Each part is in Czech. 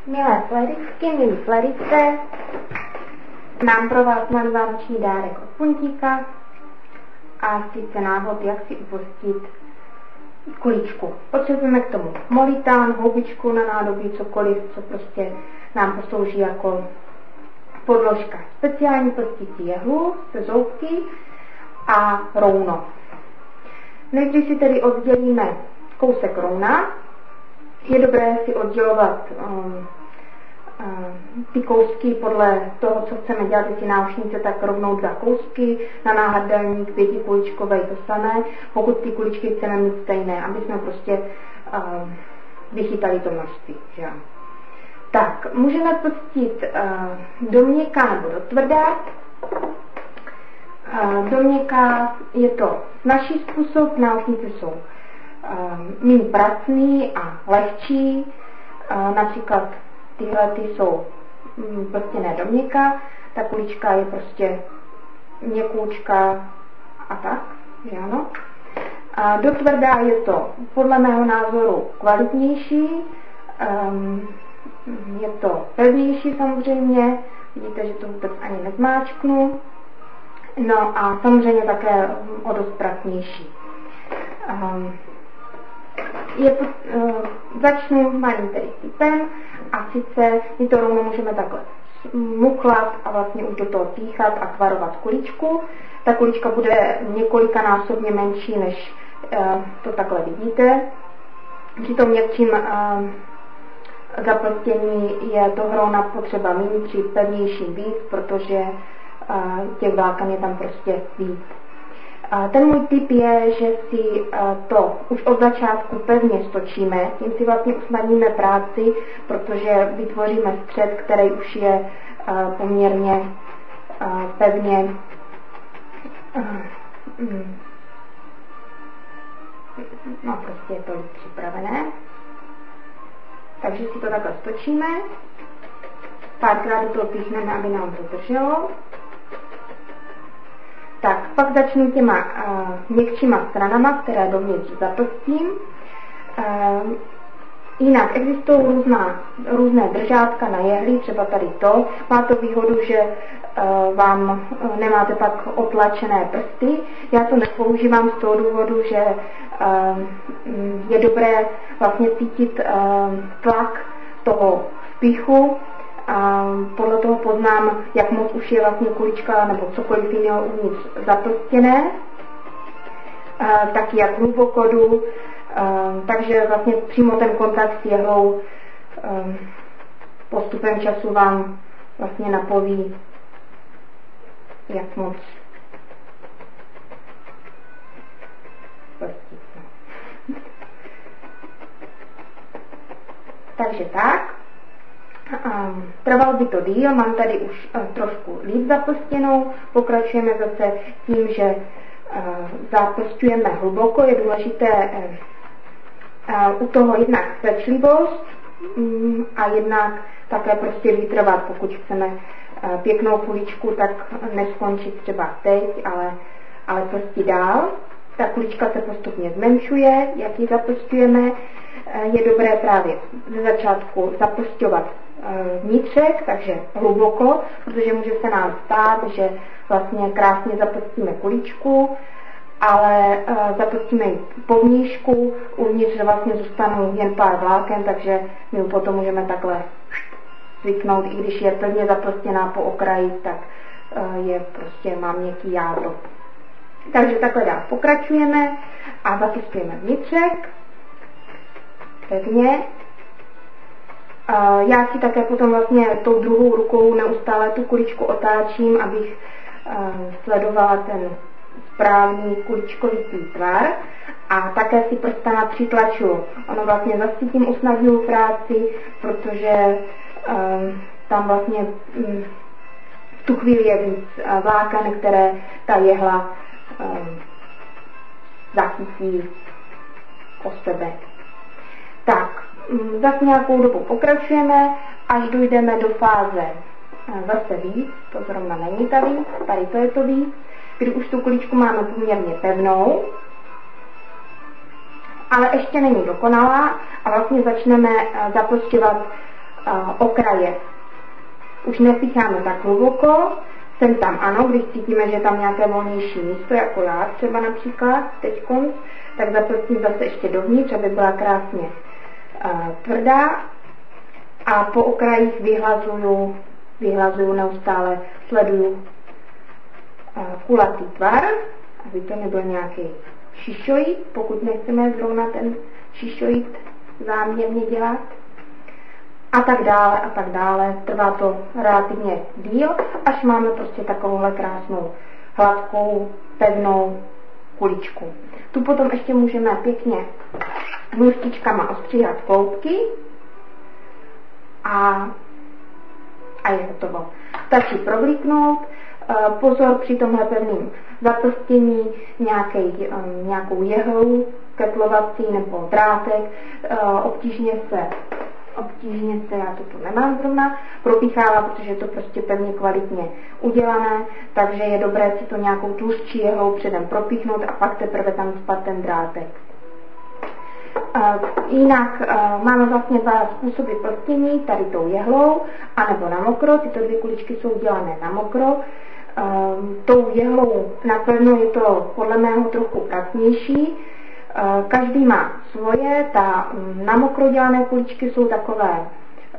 Milé fleričky, milí flerice, mám pro vás malý vánoční dárek od Puntíka a sice návod, jak si upustit kuličku. Potřebujeme k tomu molitán, houbičku na nádobí, cokoliv, co prostě nám poslouží jako podložka. Speciální prstící jehlu se zoubky a rouno. Než si tedy oddělíme kousek rouna, je dobré si oddělovat ty kousky podle toho, co chceme dělat, jestli náušnice, tak rovnou 2 kousky, na náhrdelník 5kuličkové to samé, pokud ty kuličky chceme mít stejné, aby jsme prostě vychytali to množství. Že? Tak, můžeme pustit do měkká nebo do tvrdá. Do měkká je to naší způsob, náušnice jsou méně pracný a lehčí, například tyhle ty jsou plstěné do měka, ta kulička je prostě měkoučka a tak, že ano. A do tvrdá je to podle mého názoru kvalitnější, je to pevnější samozřejmě, vidíte, že to vůbec ani nezmáčknu, no a samozřejmě také o dost pracnější. Začnu malým tedy typem a sice my to rovnou můžeme takhle muklat a vlastně už do toho píchat a tvarovat kuličku. Ta kulička bude několikanásobně menší, než to takhle vidíte. Při tom měkčím zaplstění je toho rouna potřeba méně, při pevnějším víc, protože těch vláken je tam prostě víc. Ten můj tip je, že si to už od začátku pevně stočíme, tím si vlastně usnadníme práci, protože vytvoříme střed, který už je poměrně pevně no prostě je to připravené. Takže si to takhle stočíme, párkrát do toho píchneme, aby nám to drželo. Tak, pak začnu těma měkčíma stranama, které dovnitř zaplstím. Jinak existují různé držátka na jehly, třeba tady to. Má to výhodu, že vám nemáte pak otlačené prsty. Já to nepoužívám z toho důvodu, že je dobré vlastně cítit tlak toho vpichu. A podle toho poznám, jak moc už je vlastně kulička nebo cokoliv jiného uvnitř zaplstěné, tak jak hluboko jdu, takže vlastně přímo ten kontakt s jehlou postupem času vám vlastně napoví, jak moc plstit. Takže tak. Trvalo by to díl, mám tady už trošku líp zaplstěnou, pokračujeme zase tím, že zaplsťujeme hluboko, je důležité u toho jednak pečlivost a jednak také prostě vytrvat, pokud chceme pěknou kuličku, tak neskončit třeba teď, ale plstit dál. Ta kulička se postupně zmenšuje, jak ji zaplsťujeme. Je dobré právě ze začátku zaplsťovat vnitřek, takže hluboko, protože může se nám stát, že vlastně krásně zaplstíme kuličku, ale zaplstíme ji po vnížku, uvnitř vlastně zůstanou jen pár vláken, takže my ji potom můžeme takhle zvyknout, i když je plně zaplstěná po okraji, tak je prostě má měkký jádro. Takže takhle dál pokračujeme a zaplstujeme vnitřek pevně. Já si také potom vlastně tou druhou rukou neustále tu kuličku otáčím, abych sledovala ten správný kuličkovitý tvar a také si prstama přitlačuju. Ono vlastně zase tím usnadňuju práci, protože tam vlastně v tu chvíli je víc vláken, které ta jehla zachytí o sebe. Tak, zase nějakou dobu pokračujeme, až dojdeme do fáze zase víc, to zrovna není ta víc, tady to je to víc, kdy už tu kuličku máme poměrně pevnou, ale ještě není dokonalá a vlastně začneme zaplsťovat okraje. Už nepícháme tak hluboko, sem tam ano, když cítíme, že je tam nějaké volnější místo, jako já třeba například teďkon, tak zaprostím zase ještě dovnitř, aby byla krásně tvrdá a po okrajích vyhlazuju neustále, sleduju kulatý tvar, aby to nebyl nějaký šišoid, pokud nechceme zrovna ten šišoid záměrně dělat. A tak dále. Trvá to relativně díl, až máme prostě takovouhle krásnou, hladkou, pevnou kuličku. Tu potom ještě můžeme pěkně nůžtičkama ostříhat kloubky a je hotovo. Stačí provlíknout. Pozor při tomhle pevným zaprstění nějakou jehlou ketlovací nebo drátek, obtížně se, já to tu nemám zrovna, propíchává, protože je to prostě pevně kvalitně udělané, takže je dobré si to nějakou tlustší jehlou předem propíchnout a pak teprve tam spat ten drátek. Jinak máme vlastně dva způsoby prstění, tady tou jehlou, anebo na mokro, tyto dvě kuličky jsou udělané na mokro. Tou jehlou napevno je to podle mého trochu pracnější. Každý má svoje, na mokro dělané kuličky jsou takové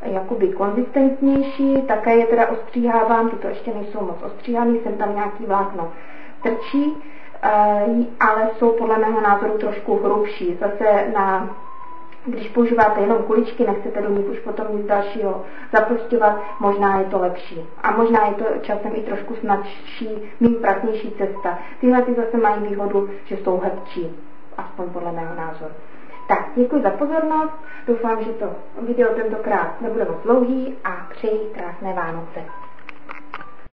jakoby konzistentnější, také je teda ostříhávám, tyto ještě nejsou moc ostříhaný, jsem tam nějaký vlákno trčí, ale jsou podle mého názoru trošku hrubší. Zase když používáte jenom kuličky, nechcete do nich už potom nic dalšího zaprosťovat, možná je to lepší. A možná je to časem i trošku snadší, méně pracnější cesta. Tyhle ty zase mají výhodu, že jsou hrdčí, aspoň podle mého názoru. Tak, děkuji za pozornost, doufám, že to video tentokrát nebude moc dlouhý a přeji krásné Vánoce.